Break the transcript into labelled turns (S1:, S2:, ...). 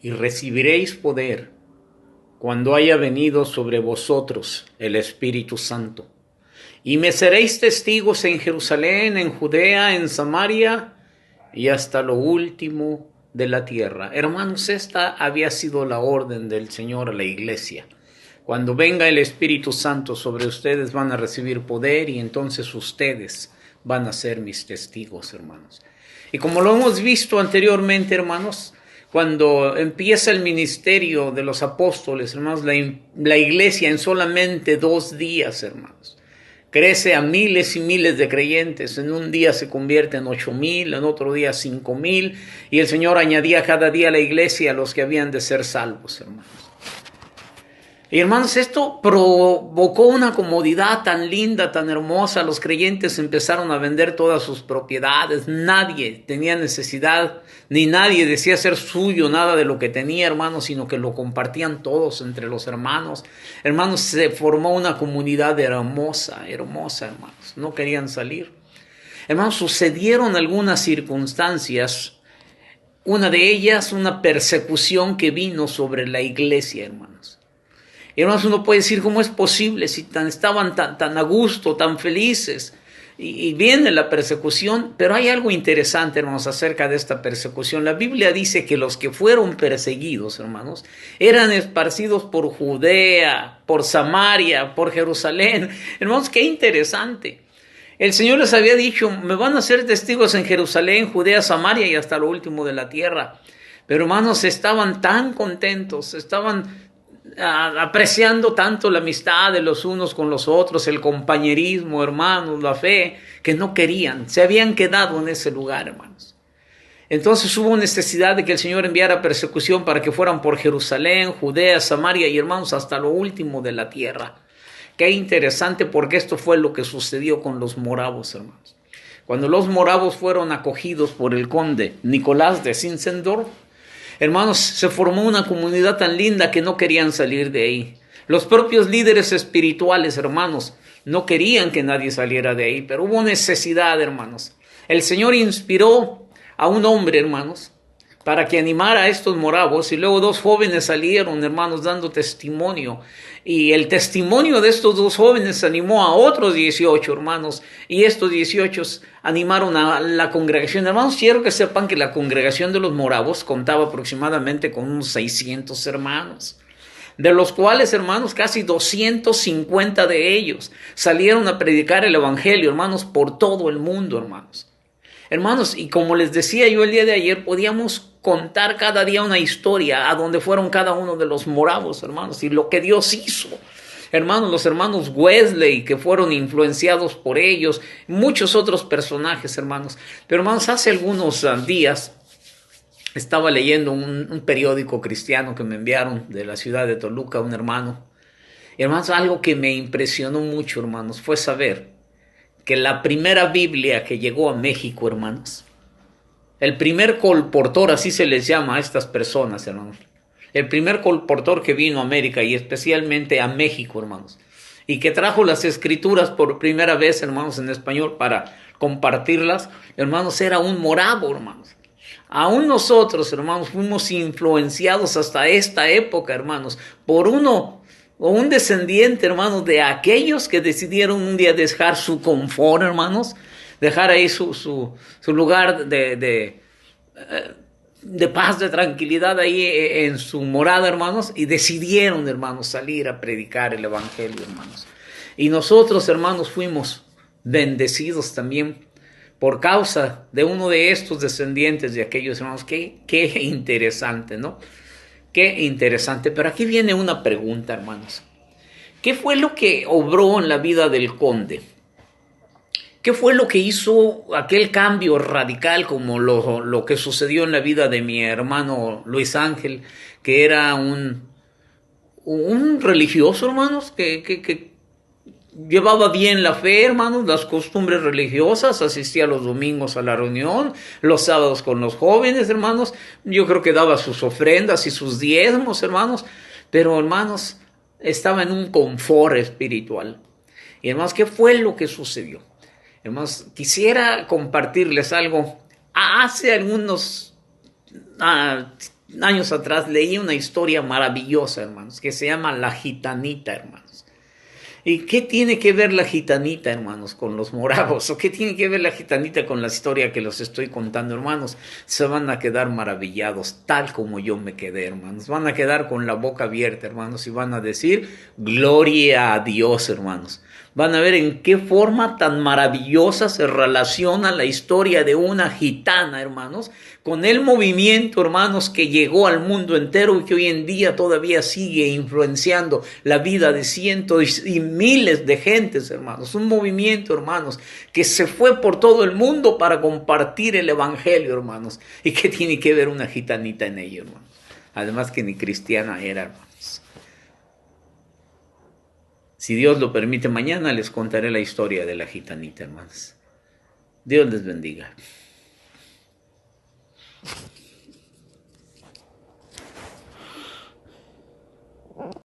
S1: y recibiréis poder cuando haya venido sobre vosotros el Espíritu Santo. Y me seréis testigos en Jerusalén, en Judea, en Samaria y hasta lo último de la tierra. Hermanos, esta había sido la orden del Señor a la iglesia. Cuando venga el Espíritu Santo sobre ustedes van a recibir poder y entonces ustedes van a ser mis testigos, hermanos. Y como lo hemos visto anteriormente, hermanos, cuando empieza el ministerio de los apóstoles, hermanos, la iglesia en solamente 2 días, hermanos, crece a miles y miles de creyentes. En un día se convierte en 8,000, en otro día 5,000, y el Señor añadía cada día a la iglesia a los que habían de ser salvos, hermanos. Y hermanos, esto provocó una comodidad tan linda, tan hermosa. Los creyentes empezaron a vender todas sus propiedades. Nadie tenía necesidad, ni nadie decía ser suyo nada de lo que tenía, hermanos, sino que lo compartían todos entre los hermanos. Hermanos, se formó una comunidad hermosa, hermosa, hermanos. No querían salir. Hermanos, sucedieron algunas circunstancias. Una de ellas, una persecución que vino sobre la iglesia, hermanos. Hermanos, uno puede decir, ¿cómo es posible si estaban tan a gusto, tan felices? Y viene la persecución, pero hay algo interesante, hermanos, acerca de esta persecución. La Biblia dice que los que fueron perseguidos, hermanos, eran esparcidos por Judea, por Samaria, por Jerusalén. Hermanos, qué interesante. El Señor les había dicho, me van a ser testigos en Jerusalén, Judea, Samaria y hasta lo último de la tierra. Pero hermanos, estaban tan contentos, estaban apreciando tanto la amistad de los unos con los otros, el compañerismo, hermanos, la fe, que no querían, se habían quedado en ese lugar, hermanos. Entonces hubo necesidad de que el Señor enviara persecución para que fueran por Jerusalén, Judea, Samaria y, hermanos, hasta lo último de la tierra. Qué interesante, porque esto fue lo que sucedió con los moravos, hermanos. Cuando los moravos fueron acogidos por el conde Nicolás de Zinzendorf, hermanos, se formó una comunidad tan linda que no querían salir de ahí. Los propios líderes espirituales, hermanos, no querían que nadie saliera de ahí, pero hubo necesidad, hermanos. El Señor inspiró a un hombre, hermanos, para que animara a estos moravos, y luego 2 jóvenes salieron, hermanos, dando testimonio. Y el testimonio de estos 2 jóvenes animó a otros 18, hermanos, y estos 18 animaron a la congregación. Hermanos, quiero que sepan que la congregación de los moravos contaba aproximadamente con unos 600 hermanos, de los cuales, hermanos, casi 250 de ellos salieron a predicar el evangelio, hermanos, por todo el mundo, hermanos. Hermanos, y como les decía yo el día de ayer, podíamos contar cada día una historia a donde fueron cada uno de los moravos, hermanos, y lo que Dios hizo. Hermanos, los hermanos Wesley, que fueron influenciados por ellos, muchos otros personajes, hermanos. Pero, hermanos, hace algunos días estaba leyendo un periódico cristiano que me enviaron de la ciudad de Toluca, un hermano. Y, hermanos, algo que me impresionó mucho, hermanos, fue saber que la primera Biblia que llegó a México, hermanos, el primer colportor, así se les llama a estas personas, hermanos, el primer colportor que vino a América y especialmente a México, hermanos, y que trajo las escrituras por primera vez, hermanos, en español para compartirlas, hermanos, era un moravo, hermanos. Aún nosotros, hermanos, fuimos influenciados hasta esta época, hermanos, por uno o un descendiente, hermanos, de aquellos que decidieron un día dejar su confort, hermanos, dejar ahí su lugar de paz, de tranquilidad ahí en su morada, hermanos, y decidieron, hermanos, salir a predicar el evangelio, hermanos. Y nosotros, hermanos, fuimos bendecidos también por causa de uno de estos descendientes de aquellos, hermanos. Qué interesante, ¿no? Qué interesante. Pero aquí viene una pregunta, hermanos. ¿Qué fue lo que obró en la vida del conde? ¿Qué fue lo que hizo aquel cambio radical como lo que sucedió en la vida de mi hermano Luis Ángel, que era un religioso, hermanos, que llevaba bien la fe, hermanos, las costumbres religiosas, asistía los domingos a la reunión, los sábados con los jóvenes, hermanos, yo creo que daba sus ofrendas y sus diezmos, hermanos, pero, hermanos, estaba en un confort espiritual. Y, hermanos, ¿qué fue lo que sucedió? Hermanos, quisiera compartirles algo. Hace algunos años atrás leí una historia maravillosa, hermanos, que se llama La Gitanita, hermanos. ¿Y qué tiene que ver la gitanita, hermanos, con los moravos? ¿O qué tiene que ver la gitanita con la historia que los estoy contando, hermanos? Se van a quedar maravillados, tal como yo me quedé, hermanos. Van a quedar con la boca abierta, hermanos, y van a decir, gloria a Dios, hermanos. Van a ver en qué forma tan maravillosa se relaciona la historia de una gitana, hermanos, con el movimiento, hermanos, que llegó al mundo entero y que hoy en día todavía sigue influenciando la vida de cientos y miles de gentes, hermanos. Un movimiento, hermanos, que se fue por todo el mundo para compartir el evangelio, hermanos. ¿Y qué tiene que ver una gitanita en ello, hermanos? Además que ni cristiana era, hermanos. Si Dios lo permite, mañana les contaré la historia de la gitanita, hermanos. Dios les bendiga.